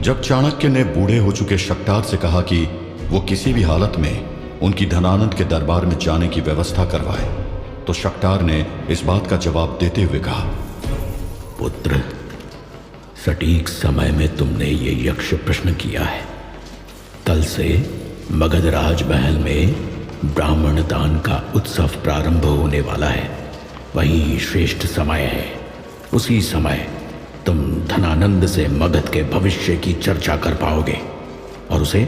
जब चाणक्य ने बूढ़े हो चुके शक्तार से कहा कि वो किसी भी हालत में उनकी धनानंद के दरबार में जाने की व्यवस्था करवाए, तो शक्तार ने इस बात का जवाब देते हुए कहा, पुत्र, सटीक समय में तुमने ये यक्ष प्रश्न किया है। कल से मगध राजमहल में ब्राह्मण दान का उत्सव प्रारंभ होने वाला है। वही श्रेष्ठ समय है। उसी समय तुम धनानंद से मगध के भविष्य की चर्चा कर पाओगे और उसे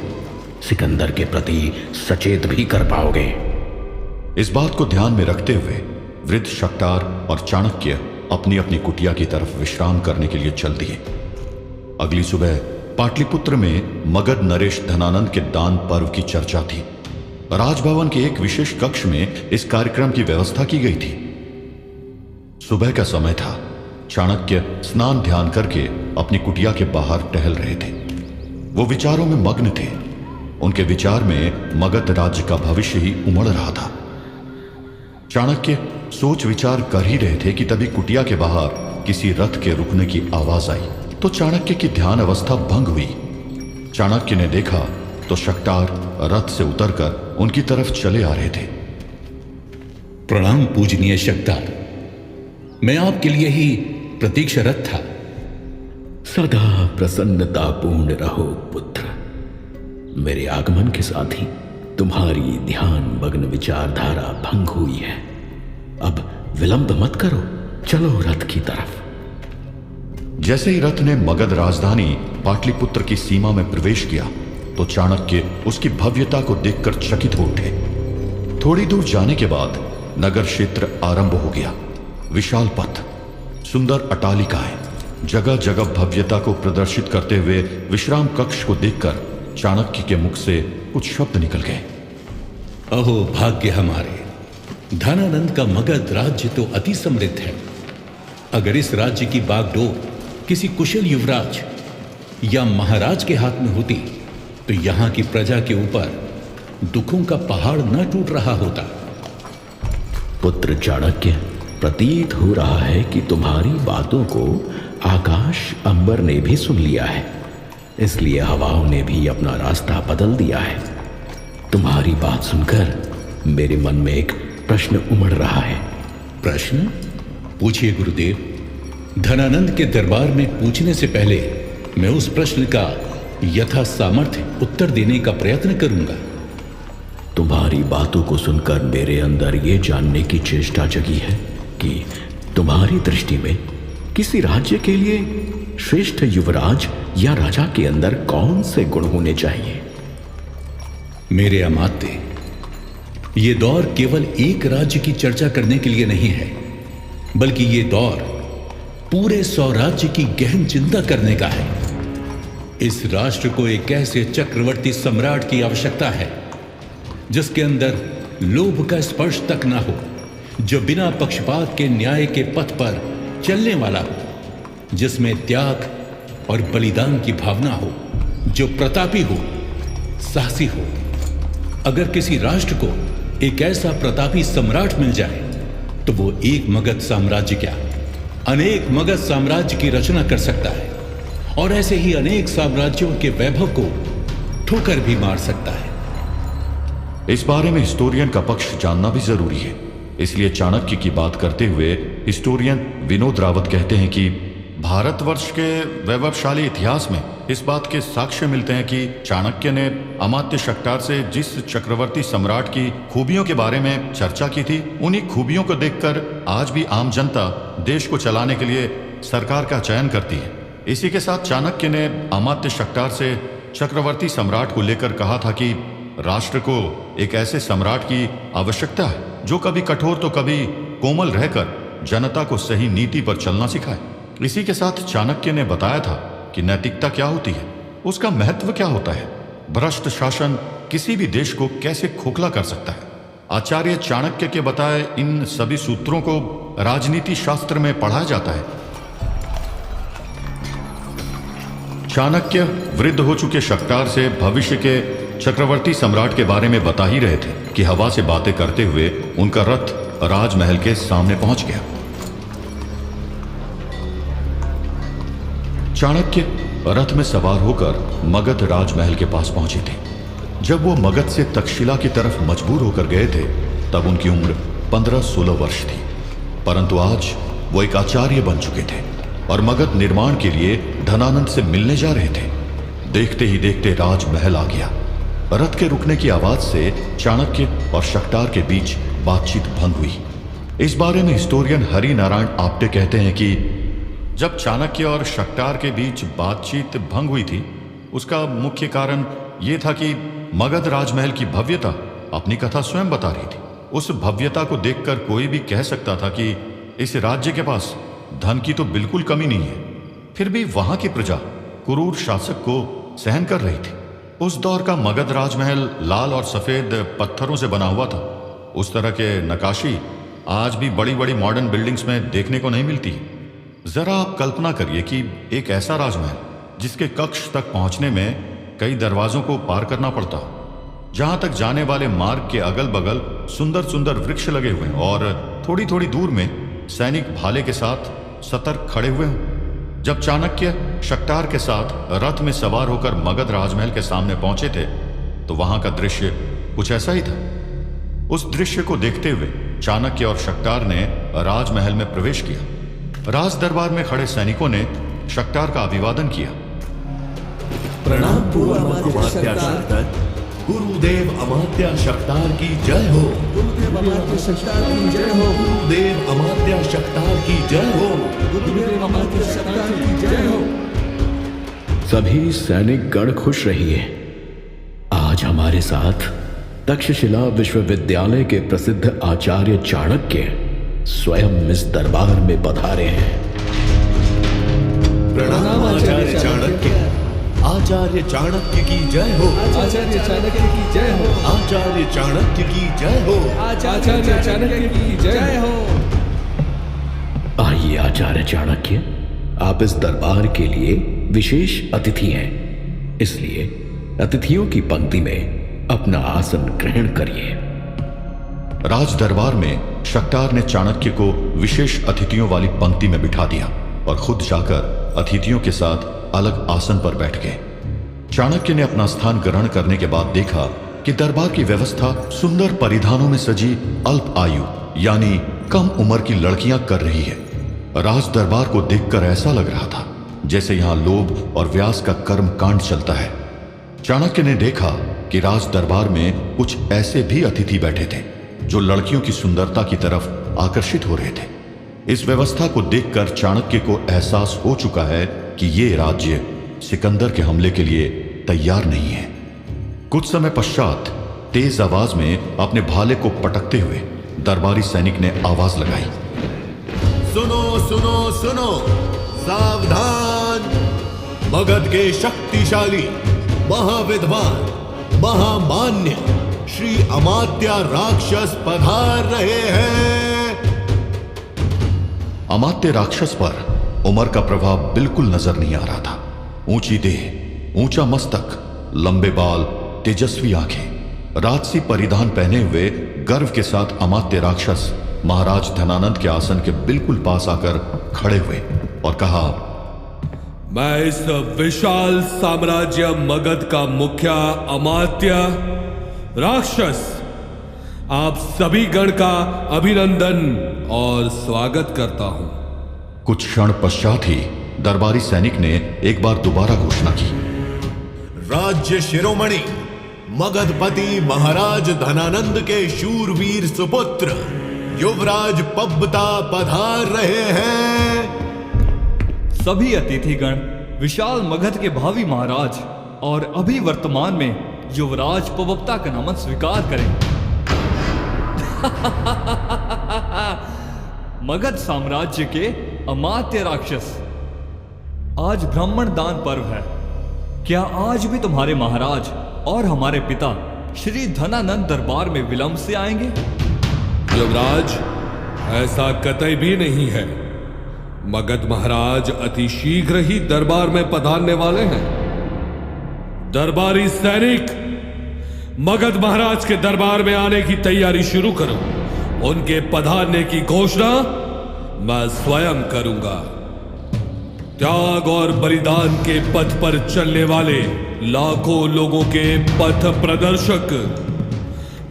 सिकंदर के प्रति सचेत भी कर पाओगे। इस बात को ध्यान में रखते हुए वृद्ध शक्तार और चाणक्य अपनी अपनी कुटिया की तरफ विश्राम करने के लिए चल दिए। अगली सुबह पाटलिपुत्र में मगध नरेश धनानंद के दान पर्व की चर्चा थी। राजभवन के एक विशेष कक्ष में इस कार्यक्रम की व्यवस्था की गई थी। सुबह का समय था। चाणक्य स्नान ध्यान करके अपनी कुटिया के बाहर टहल रहे थे। वो विचारों में मग्न थे। उनके विचार में मगध राज्य का भविष्य ही उमड़ रहा था। चाणक्य सोच विचार कर ही रहे थे कि तभी कुटिया के बाहर किसी रथ के रुकने की आवाज आई तो चाणक्य की ध्यान अवस्था भंग हुई। चाणक्य ने देखा तो शक्तार रथ से उतरकर उनकी तरफ चले आ रहे थे। प्रणाम पूजनीय शक्तार, मैं आपके लिए ही प्रतीक्षारत था। सदा प्रसन्नतापूर्ण रहो पुत्र। मेरे आगमन के साथ ही तुम्हारी ध्यान मग्न विचारधारा भंग हुई है। अब विलंब मत करो, चलो रथ की तरफ। जैसे ही रथ ने मगध राजधानी पाटलिपुत्र की सीमा में प्रवेश किया तो चाणक्य उसकी भव्यता को देखकर चकित हो उठे। थोड़ी दूर जाने के बाद नगर क्षेत्र आरंभ हो गया। विशाल पथ, सुंदर अट्टालिकाएं, जगह जगह भव्यता को प्रदर्शित करते हुए विश्राम कक्ष को देखकर चाणक्य के मुख से कुछ शब्द निकल गए। अहो भाग्य हमारे, धनानंद का मगध राज्य तो अति समृद्ध है। अगर इस राज्य की बागडोर किसी कुशल युवराज या महाराज के हाथ में होती तो यहां की प्रजा के ऊपर दुखों का पहाड़ न टूट रहा होता। पुत्र चाणक्य, प्रतीत हो रहा है कि तुम्हारी बातों को आकाश अंबर ने भी सुन लिया है, इसलिए हवाओं ने भी अपना रास्ता बदल दिया है। तुम्हारी बात सुनकर मेरे मन में एक प्रश्न उमड़ रहा है। प्रश्न? पूछिए गुरुदेव। धनानंद के दरबार में पूछने से पहले मैं उस प्रश्न का यथा सामर्थ्य उत्तर देने का प्रयत्न करूंगा। तुम्हारी बातों को सुनकर मेरे अंदर ये जानने की चेष्टा जगी है कि तुम्हारी दृष्टि में किसी राज्य के लिए श्रेष्ठ युवराज या राजा के अंदर कौन से गुण होने चाहिए? मेरे अमात्य, ये दौर केवल एक राज्य की चर्चा करने के लिए नहीं है, बल्कि ये दौर पूरे स्वराज्य की गहन चिंता करने का है। इस राष्ट्र को एक ऐसे चक्रवर्ती सम्राट की आवश्यकता है जिसके अंदर लोभ का स्पर्श तक ना हो, जो बिना पक्षपात के न्याय के पथ पर चलने वाला हो, जिसमें त्याग और बलिदान की भावना हो, जो प्रतापी हो, साहसी हो। अगर किसी राष्ट्र को एक ऐसा प्रतापी सम्राट मिल जाए तो वो एक मगध साम्राज्य क्या, अनेक मगध साम्राज्य की रचना कर सकता है और ऐसे ही अनेक साम्राज्यों के वैभव को ठोकर भी मार सकता है। इस बारे में हिस्टोरियन का पक्ष जानना भी जरूरी है। इसलिए चाणक्य की बात करते हुए हिस्टोरियन विनोद रावत कहते हैं कि भारतवर्ष के वैभवशाली इतिहास में इस बात के साक्ष्य मिलते हैं कि चाणक्य ने अमात्य शक्तार से जिस चक्रवर्ती सम्राट की खूबियों के बारे में चर्चा की थी, उन्हीं खूबियों को देखकर आज भी आम जनता देश को चलाने के लिए सरकार का चयन करती है। इसी के साथ चाणक्य ने अमात्य शक्तार से चक्रवर्ती सम्राट को लेकर कहा था कि राष्ट्र को एक ऐसे सम्राट की आवश्यकता है जो कभी कठोर तो कभी कोमल रहकर जनता को सही नीति पर चलना सिखाए। इसी के साथ चाणक्य ने बताया था कि नैतिकता क्या होती है, उसका महत्व क्या होता है, भ्रष्ट शासन किसी भी देश को कैसे खोखला कर सकता है। आचार्य चाणक्य के बताए इन सभी सूत्रों को राजनीति शास्त्र में पढ़ाया जाता है। चाणक्य वृद्ध हो चुके शक्तार से भविष्य के चक्रवर्ती सम्राट के बारे में बता ही रहे थे कि हवा से बातें करते हुए उनका रथ राजमहल के सामने पहुंच गया। चाणक्य रथ में सवार होकर मगध राजमहल के पास पहुंचे थे। जब वो मगध से तक्षशिला की तरफ मजबूर होकर गए थे तब उनकी उम्र 15-16 वर्ष थी, परंतु आज वो एक आचार्य बन चुके थे और मगध निर्माण के लिए धनानंद से मिलने जा रहे थे। देखते ही देखते राजमहल आ गया। रथ के रुकने की आवाज से चाणक्य और शक्टार के बीच बातचीत भंग हुई। इस बारे में हिस्टोरियन हरि नारायण आप्टे कहते हैं कि जब चाणक्य और शक्टार के बीच बातचीत भंग हुई थी, उसका मुख्य कारण यह था कि मगध राजमहल की भव्यता अपनी कथा स्वयं बता रही थी। उस भव्यता को देखकर कोई भी कह सकता था कि इस राज्य के पास धन की तो बिल्कुल कमी नहीं है। फिर भी वहां की प्रजा क्रूर शासक को सहन कर रही थी। उस दौर का मगध राजमहल लाल और सफेद पत्थरों से बना हुआ था। उस तरह के नक्काशी आज भी बड़ी बड़ी मॉडर्न बिल्डिंग्स में देखने को नहीं मिलती। जरा आप कल्पना करिए कि एक ऐसा राजमहल जिसके कक्ष तक पहुंचने में कई दरवाजों को पार करना पड़ता हो, जहां तक जाने वाले मार्ग के अगल बगल सुंदर सुंदर वृक्ष लगे हुए हैं और थोड़ी थोड़ी दूर में सैनिक भाले के साथ सतर्क खड़े हुए हों। जब चाणक्य शक्टार के साथ रथ में सवार होकर मगध राजमहल के सामने पहुंचे थे तो वहां का दृश्य कुछ ऐसा ही था। उस दृश्य को देखते हुए चाणक्य और शक्टार ने राजमहल में प्रवेश किया। राज दरबार में खड़े सैनिकों ने शक्टार का अभिवादन किया। प्रणाम पूर्व गुरुदेव अमात्य शक्तार की जय हो। गुरुदेव अमात्य शक्तार की जय हो। गुरुदेव अमात्य शक्तार की जय हो। गुरुदेव अमात्य शक्तार की जय हो। सभी सैनिक गण खुश रहिए। आज हमारे साथ तक्षशिला विश्वविद्यालय के प्रसिद्ध आचार्य चाणक्य स्वयं इस दरबार में पधारे हैं। प्रणाम आचार्य चाणक्य। आचार्य चाणक्य की जय हो। आचार्य चाणक्य की जय हो। आचार्य चाणक्य की जय हो। आचार्य चाणक्य की जय हो। आइए आचार्य चाणक्य, आप इस दरबार के लिए विशेष अतिथि हैं, इसलिए अतिथियों की पंक्ति में अपना आसन ग्रहण करिए। राज दरबार में शक्टार ने चाणक्य को विशेष अतिथियों वाली पंक्ति में बिठा दिया और खुद जाकर अतिथियों के साथ अलग आसन पर बैठ गए। चाणक्य ने अपना स्थान ग्रहण करने के बाद देखा कि दरबार की व्यवस्था सुंदर परिधानों में सजी अल्प आयु यानी कम उम्र की लड़कियां कर रही है। राज दरबार को देखकर ऐसा लग रहा था जैसे यहां लोभ और व्यास का कर्म कांड चलता है। चाणक्य ने देखा कि राज दरबार में कुछ ऐसे भी अतिथि बैठे थे जो लड़कियों की सुंदरता की तरफ आकर्षित हो रहे थे। इस व्यवस्था को देखकर चाणक्य को एहसास हो चुका है कि ये राज्य सिकंदर के हमले के लिए तैयार नहीं है। कुछ समय पश्चात तेज आवाज में अपने भाले को पटकते हुए दरबारी सैनिक ने आवाज लगाई, सुनो सुनो सुनो, सावधान! मगध के शक्तिशाली, महाविद्वान, महामान्य श्री अमात्य राक्षस पधार रहे हैं। अमात्य राक्षस पर उम्र का प्रभाव बिल्कुल नजर नहीं आ रहा था। ऊंची देह, ऊंचा मस्तक, लंबे बाल, तेजस्वी आंखें, राजसी परिधान पहने हुए गर्व के साथ अमात्य राक्षस महाराज धनानंद के आसन के बिल्कुल पास आकर खड़े हुए और कहा, मैं इस विशाल साम्राज्य मगध का मुखिया अमात्य राक्षस आप सभी गण का अभिनंदन और स्वागत करता हूं। कुछ क्षण पश्चात ही दरबारी सैनिक ने एक बार दोबारा घोषणा की, राज्य शिरोमणि मगधपति महाराज धनानंद के शूरवीर सुपुत्र युवराज पब्बता पधार रहे हैं। सभी अतिथिगण विशाल मगध के भावी महाराज और अभी वर्तमान में युवराज पब्बता का नामन स्वीकार करें। मगध साम्राज्य के अमात्य राक्षस, आज ब्राह्मण दान पर्व है। क्या आज भी तुम्हारे महाराज और हमारे पिता श्री धनानंद दरबार में विलंब से आएंगे? युवराज, ऐसा कतई भी नहीं है। मगध महाराज अति शीघ्र ही दरबार में पधारने वाले हैं। दरबारी सैनिक, मगध महाराज के दरबार में आने की तैयारी शुरू करो। उनके पधारने की घोषणा मैं स्वयं करूंगा। त्याग और बलिदान के पथ पर चलने वाले लाखों लोगों के पथ प्रदर्शक,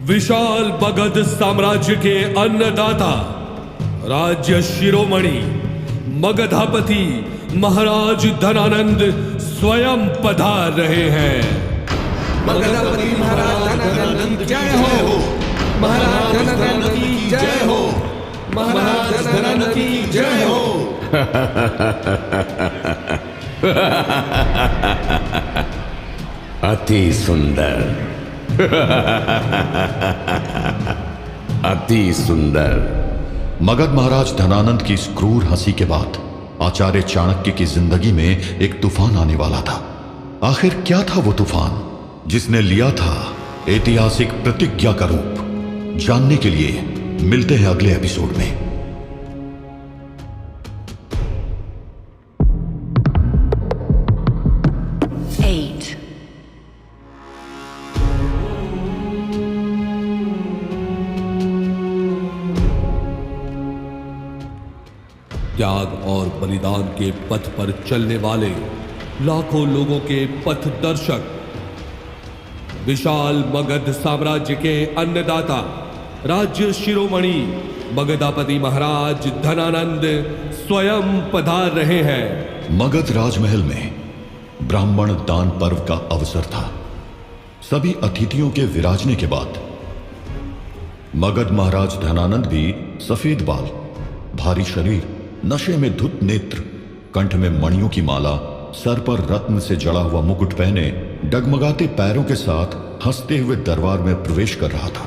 विशाल मगध साम्राज्य के अन्नदाता, राज्य शिरोमणि मगधापति महाराज धनानंद स्वयं पधार रहे हैं। मगधापति महाराज धनानंद की जय हो। महाराज धनानंद की जय हो। महाराज धनानंद की जय हो। अति सुंदर, अति सुंदर। मगध महाराज धनानंद की इस क्रूर हंसी के बाद आचार्य चाणक्य की जिंदगी में एक तूफान आने वाला था। आखिर क्या था वो तूफान जिसने लिया था ऐतिहासिक प्रतिज्ञा का रूप? जानने के लिए मिलते हैं अगले एपिसोड में। त्याग और बलिदान के पथ पर चलने वाले लाखों लोगों के पथ दर्शक, विशाल मगध साम्राज्य के अन्नदाता, राज्य शिरोमणि मगधापति महाराज धनानंद स्वयं पधार रहे हैं। मगध राजमहल में ब्राह्मण दान पर्व का अवसर था। सभी अतिथियों के विराजने के बाद मगध महाराज धनानंद भी सफेद बाल, भारी शरीर, नशे में धुत नेत्र, कंठ में मणियों की माला, सर पर रत्न से जड़ा हुआ मुकुट पहने, डगमगाते पैरों के साथ हंसते हुए दरबार में प्रवेश कर रहा था।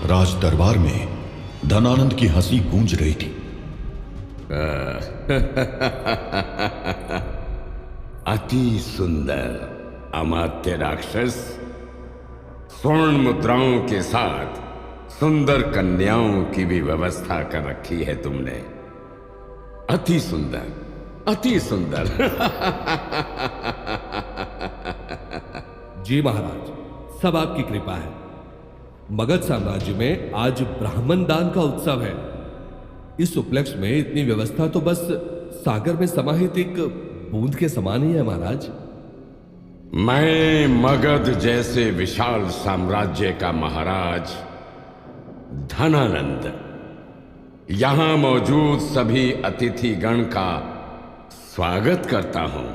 राज दरबार में धनानंद की हंसी गूंज रही थी। अति सुंदर अमात्य राक्षस, स्वर्ण मुद्राओं के साथ सुंदर कन्याओं की भी व्यवस्था कर रखी है तुमने। अति सुंदर, अति सुंदर। जी महाराज, सब आपकी कृपा है। मगध साम्राज्य में आज ब्राह्मण दान का उत्सव है। इस उपलक्ष्य में इतनी व्यवस्था तो बस सागर में समाहित एक बूंद के समान ही है महाराज। मैं मगध जैसे विशाल साम्राज्य का महाराज धनानंद यहां मौजूद सभी अतिथि गण का स्वागत करता हूं,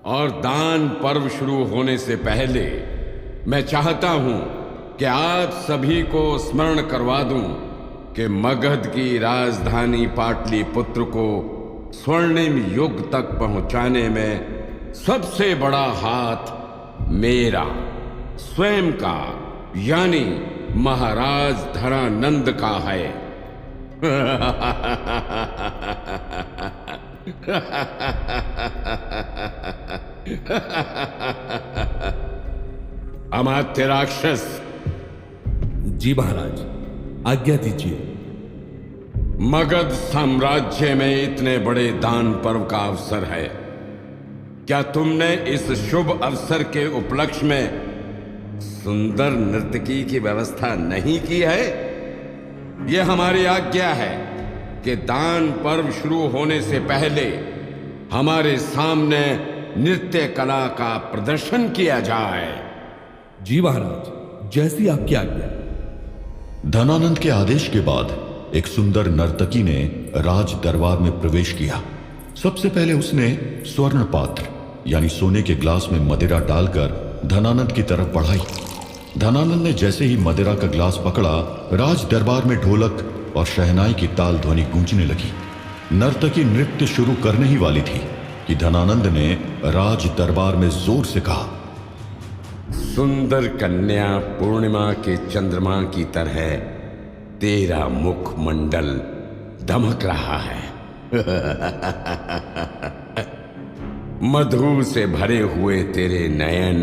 और दान पर्व शुरू होने से पहले मैं चाहता हूं कि आप सभी को स्मरण करवा दूं कि मगध की राजधानी पाटलिपुत्र को स्वर्णिम युग तक पहुंचाने में सबसे बड़ा हाथ मेरा स्वयं का, यानी महाराज धनानंद का है। अमात्य राक्षस। जी महाराज, आज्ञा दीजिए। मगध साम्राज्य में इतने बड़े दान पर्व का अवसर है, क्या तुमने इस शुभ अवसर के उपलक्ष्य में सुंदर नर्तकी की व्यवस्था नहीं की है? यह हमारी आज्ञा है कि दान पर्व शुरू होने से पहले हमारे सामने नृत्य कला का प्रदर्शन किया जाए। जी महाराज, जैसी आपकी आज्ञा। धनानंद के आदेश के बाद एक सुंदर नर्तकी ने राज दरबार में प्रवेश किया। सबसे पहले उसने स्वर्ण पात्र यानी सोने के ग्लास में मदिरा डालकर धनानंद की तरफ बढ़ाई। धनानंद ने जैसे ही मदिरा का ग्लास पकड़ा, राज दरबार में ढोलक और शहनाई की ताल ध्वनि गूंजने लगी। नर्तकी नृत्य शुरू करने ही वाली थी कि धनानंद ने राज दरबार में जोर से कहा, सुंदर कन्या पूर्णिमा के चंद्रमा की तरह तेरा मुखमंडल दमक रहा है। मधु से भरे हुए तेरे नयन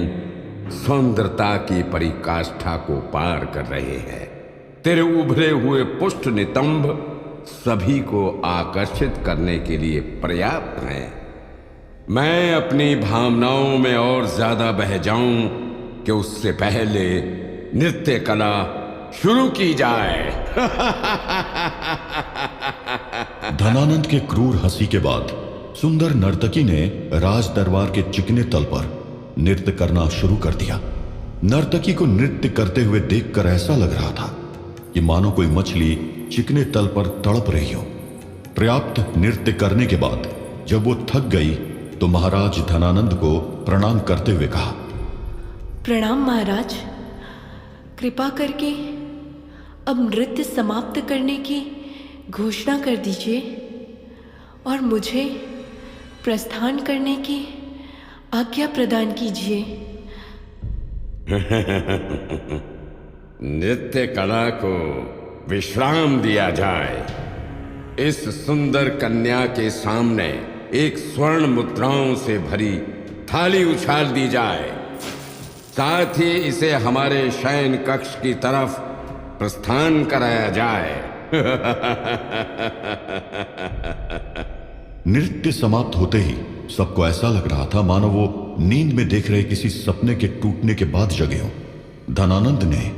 सौंदर्यता की परिकाष्ठा को पार कर रहे हैं। तेरे उभरे हुए पुष्ट नितंब सभी को आकर्षित करने के लिए पर्याप्त हैं। मैं अपनी भावनाओं में और ज्यादा बह जाऊं कि उससे पहले नृत्य कला शुरू की जाए। धनानंद के क्रूर हंसी के बाद सुंदर नर्तकी ने राज दरबार के चिकने तल पर नृत्य करना शुरू कर दिया। नर्तकी को नृत्य करते हुए देखकर ऐसा लग रहा था कि मानो कोई मछली चिकने तल पर तड़प रही हो। पर्याप्त नृत्य करने के बाद जब वो थक गई तो महाराज धनानंद को प्रणाम करते हुए कहा, प्रणाम महाराज, कृपा करके अब नृत्य समाप्त करने की घोषणा कर दीजिए और मुझे प्रस्थान करने की आज्ञा प्रदान कीजिए। नृत्य कला को विश्राम दिया जाए। इस सुंदर कन्या के सामने एक स्वर्ण मुद्राओं से भरी थाली उछाल दी जाए। साथ ही इसे हमारे शयन कक्ष की तरफ प्रस्थान कराया जाए। नृत्य समाप्त होते ही सबको ऐसा लग रहा था मानो वो नींद में देख रहे किसी सपने के टूटने के बाद जगे हों। धनानंद ने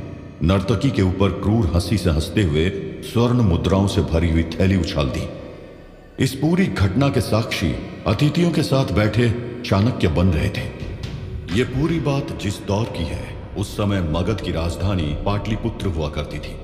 नर्तकी के ऊपर क्रूर हंसी से हंसते हुए स्वर्ण मुद्राओं से भरी हुई थैली उछाल दी। इस पूरी घटना के साक्षी अतिथियों के साथ बैठे चाणक्य बन रहे थे। ये पूरी बात जिस दौर की है, उस समय मगध की राजधानी पाटलिपुत्र हुआ करती थी।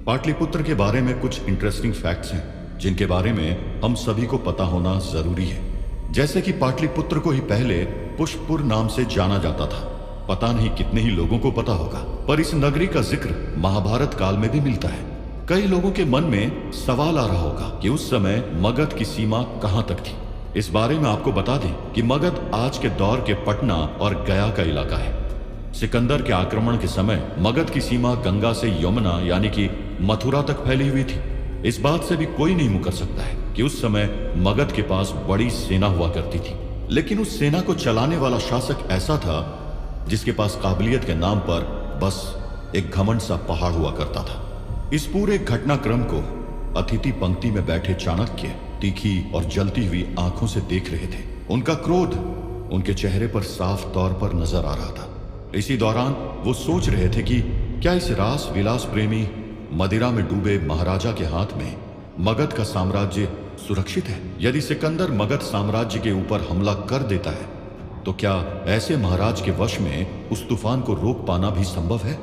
पाटलिपुत्र के बारे में कुछ इंटरेस्टिंग फैक्ट्स हैं जिनके बारे में हम सभी को पता होना जरूरी है। जैसे कि पाटलिपुत्र को ही पहले पुष्पपुर नाम से जाना जाता था। पता नहीं कितने ही लोगों को पता होगा, पर इस नगरी का जिक्र महाभारत काल में भी मिलता है। कई लोगों के मन में सवाल आ रहा होगा कि उस समय मगध की सीमा कहां तक थी। इस बारे में आपको बता दें कि मगध आज के दौर के पटना और गया का इलाका है। सिकंदर के आक्रमण के समय मगध की सीमा गंगा से यमुना यानी कि मथुरा तक फैली हुई थी। इस बात से भी कोई नहीं मुकर सकता है कि उस समय मगध के पास बड़ी सेना हुआ करती थी, लेकिन उस सेना को चलाने वाला शासक ऐसा था जिसके पास काबिलियत के नाम पर बस एक घमंड सा पहाड़ हुआ करता था। इस पूरे घटनाक्रम को अतिथि पंक्ति में बैठे चाणक्य तीखी और जलती हुई आंखों से देख रहे थे। उनका क्रोध उनके चेहरे पर साफ तौर पर नजर आ रहा था। इसी दौरान वो सोच रहे थे कि क्या इस रास विलास प्रेमी मदिरा में डूबे महाराजा के हाथ में मगध का साम्राज्य सुरक्षित है। यदि सिकंदर मगध साम्राज्य के ऊपर हमला कर देता है तो क्या ऐसे महाराज के वश में उस तूफान को रोक पाना भी संभव है?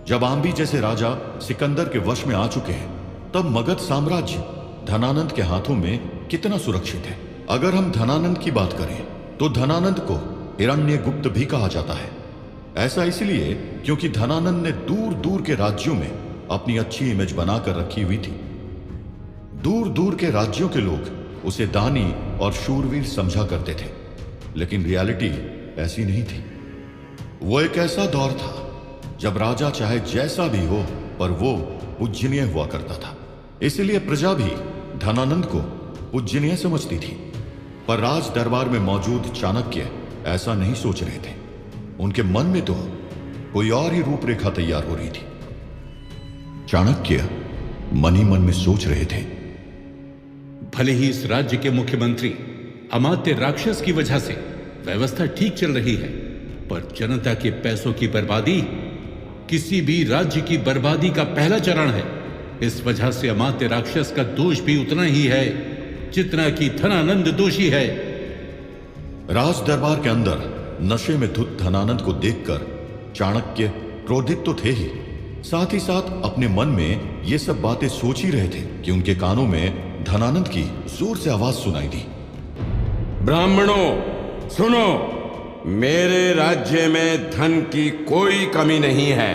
जब आम्बी जैसे राजा सिकंदर के वश में आ चुके हैं, तब मगध साम्राज्य धनानंद के हाथों में कितना सुरक्षित है? अगर हम धनानंद की बात करें तो धनानंद को हिरण्यगुप्त भी कहा जाता है। ऐसा इसलिए क्योंकि धनानंद ने दूर दूर के राज्यों में अपनी अच्छी इमेज बनाकर रखी हुई थी। दूर दूर के राज्यों के लोग उसे दानी और शूरवीर समझा करते थे, लेकिन रियलिटी ऐसी नहीं थी। वो एक ऐसा दौर था जब राजा चाहे जैसा भी हो पर वो पूजनीय हुआ करता था। इसलिए प्रजा भी धनानंद को पूजनीय समझती थी। पर राज दरबार में मौजूद चाणक्य ऐसा नहीं सोच रहे थे। उनके मन में तो कोई और ही रूपरेखा तैयार हो रही थी। चाणक्य मन ही मन में सोच रहे थे, भले ही इस राज्य के मुख्यमंत्री अमात्य राक्षस की वजह से व्यवस्था ठीक चल रही है, पर जनता के पैसों की बर्बादी किसी भी राज्य की बर्बादी का पहला चरण है। इस वजह से अमात्य राक्षस का दोष भी उतना ही है जितना कि धनानंद दोषी है। राज दरबार के अंदर नशे में धुत धनानंद को देखकर चाणक्य क्रोधित तो थे ही, साथ ही साथ अपने मन में ये सब बातें सोच ही रहे थे कि उनके कानों में धनानंद की जोर से आवाज सुनाई दी, ब्राह्मणों सुनो, मेरे राज्य में धन की कोई कमी नहीं है।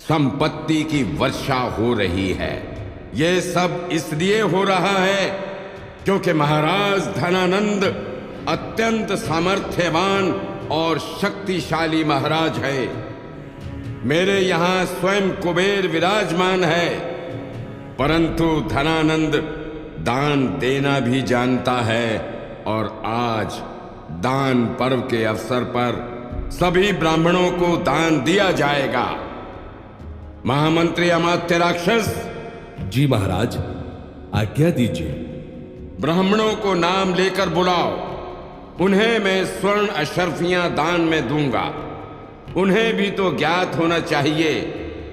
संपत्ति की वर्षा हो रही है। यह सब इसलिए हो रहा है क्योंकि महाराज धनानंद अत्यंत सामर्थ्यवान और शक्तिशाली महाराज है। मेरे यहां स्वयं कुबेर विराजमान है, परंतु धनानंद दान देना भी जानता है और आज दान पर्व के अवसर पर सभी ब्राह्मणों को दान दिया जाएगा। महामंत्री अमात्य राक्षस। जी महाराज, आज्ञा दीजिए। ब्राह्मणों को नाम लेकर बुलाओ। उन्हें मैं स्वर्ण अशर्फियां दान में दूंगा। उन्हें भी तो ज्ञात होना चाहिए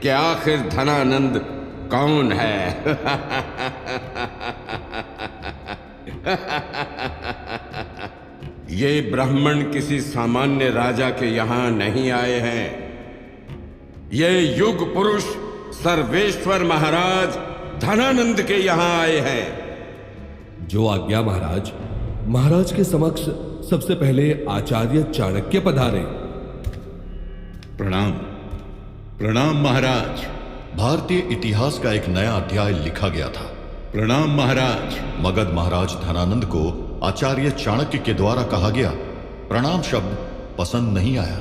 कि आखिर धनानंद कौन है। ये ब्राह्मण किसी सामान्य राजा के यहां नहीं आए हैं। ये युग पुरुष सर्वेश्वर महाराज धनानंद के यहां आए हैं। जो आज्ञा महाराज। महाराज के समक्ष सबसे पहले आचार्य चाणक्य पधारे। प्रणाम प्रणाम महाराज। भारतीय इतिहास का एक नया अध्याय लिखा गया था। प्रणाम महाराज। मगध महाराज धनानंद को आचार्य चाणक्य के द्वारा कहा गया। प्रणाम शब्द पसंद नहीं आया।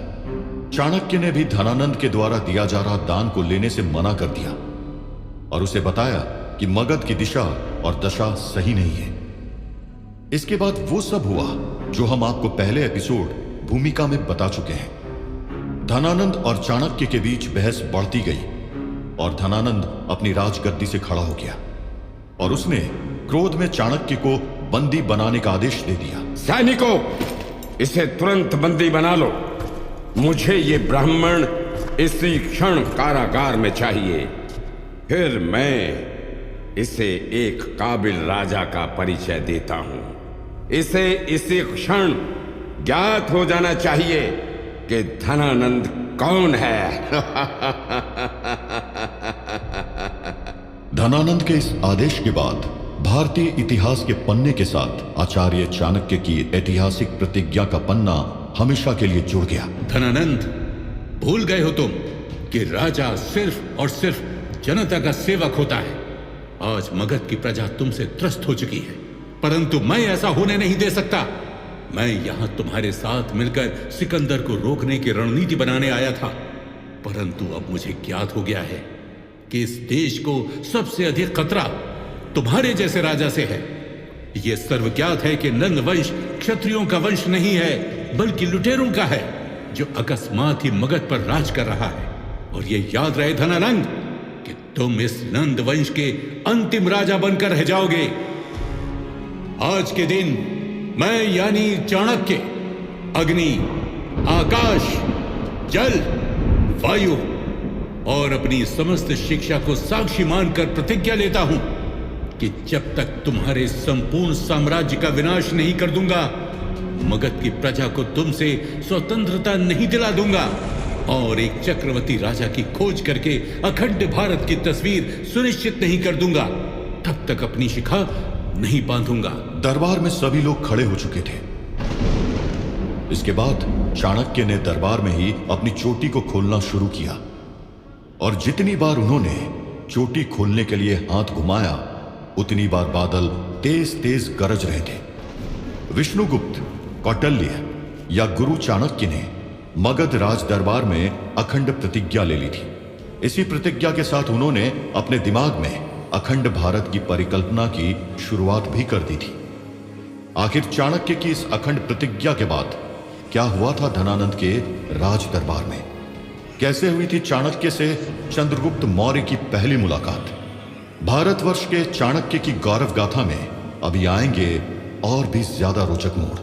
चाणक्य ने भी धनानंद के द्वारा दिया जा रहा दान को लेने से मना कर दिया और उसे बताया कि मगध की दिशा और दशा सही नहीं है। इसके बाद वो सब हुआ जो हम आपको पहले एपिसोड भूमिका में बता चुके हैं। धनानंद और चाणक्य के बीच बहस बढ़ती गई और धनानंद अपनी राजगद्दी से खड़ा हो गया और उसने क्रोध में चाणक्य को बंदी बनाने का आदेश दे दिया। सैनिकों, इसे तुरंत बंदी बना लो। मुझे ये ब्राह्मण इसी क्षण कारागार में चाहिए। फिर मैं इसे एक काबिल राजा का परिचय देता हूं। इसे इसी क्षण ज्ञात हो जाना चाहिए कि धनानंद कौन है। धनानंद के इस आदेश के बाद भारतीय इतिहास के पन्ने के साथ आचार्य चाणक्य की ऐतिहासिक प्रतिज्ञा का पन्ना हमेशा के लिए जुड़ गया। धनानंद, भूल गए हो तुम कि राजा सिर्फ और सिर्फ जनता का सेवक होता है। आज मगध की प्रजा तुमसे त्रस्त हो चुकी है, परंतु मैं ऐसा होने नहीं दे सकता। मैं यहां तुम्हारे साथ मिलकर सिकंदर को रोकने की रणनीति बनाने आया था, परंतु अब मुझे ज्ञात हो गया है कि इस देश को सबसे अधिक खतरा तुम्हारे जैसे राजा से है। यह सर्वज्ञात है कि नंद वंश क्षत्रियों का वंश नहीं है, बल्कि लुटेरों का है, जो अकस्मात ही मगध पर राज कर रहा है। और यह याद रहे धनानंद कि तुम इस नंद वंश के अंतिम राजा बनकर रह जाओगे। आज के दिन मैं यानी चाणक्य अग्नि, आकाश, जल, वायु और अपनी समस्त शिक्षा को साक्षी मानकर प्रतिज्ञा लेता हूं कि जब तक तुम्हारे संपूर्ण साम्राज्य का विनाश नहीं कर दूंगा, मगध की प्रजा को तुमसे स्वतंत्रता नहीं दिला दूंगा और एक चक्रवर्ती राजा की खोज करके अखंड भारत की तस्वीर सुनिश्चित नहीं कर दूंगा, तब तक अपनी शिखा नहीं बांधूंगा। दरबार में सभी लोग खड़े हो चुके थे। इसके बाद चाणक्य ने दरबार में ही अपनी चोटी को खोलना शुरू किया और जितनी बार उन्होंने चोटी खोलने के लिए हाथ घुमाया, उतनी बार बादल तेज तेज गरज रहे थे। विष्णुगुप्त, कौटिल्य या गुरु चाणक्य ने मगध राज दरबार में अखंड प्रतिज्ञा ले ली थी। इसी प्रतिज्ञा के साथ उन्होंने अपने दिमाग में अखंड भारत की परिकल्पना की शुरुआत भी कर दी थी। आखिर चाणक्य की इस अखंड प्रतिज्ञा के बाद क्या हुआ था धनानंद के राज दरबार में? कैसे हुई थी चाणक्य से चंद्रगुप्त मौर्य की पहली मुलाकात? भारतवर्ष के चाणक्य की गौरव गाथा में अभी आएंगे और भी ज्यादा रोचक मोड़।